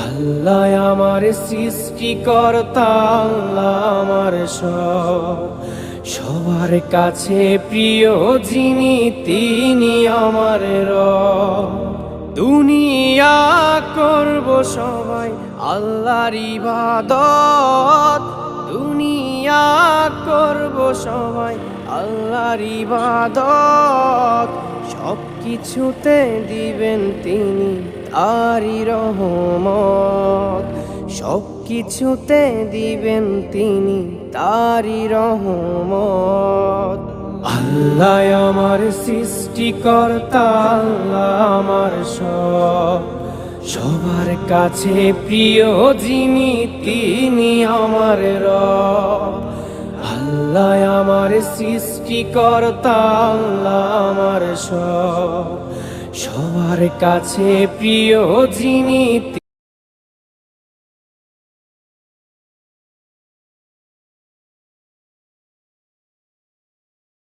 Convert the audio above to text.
আল্লাহ আমার সৃষ্টিকর্তা, আল্লাহ আমার সবার কাছে প্রিয় যিনি তিনি আমার রব। দুনিয়া করব সবাই আল্লাহর ইবাদত, দুনিয়া করব সবাই আল্লাহর ইবাদত। সব কিছুতে দিবেন তিনি তারই রহমত, সব কিছুতে দিবেন তিনি তারই রহমত। আল্লাহ আমার সৃষ্টিকর্তা, আল্লাহ আমার সবার কাছে প্রিয় যিনি তিনি আমার রব। আল্লাহ আমার সৃষ্টিকর্তা, আল্লাহ আমার সবার কাছে প্রিয় যিনি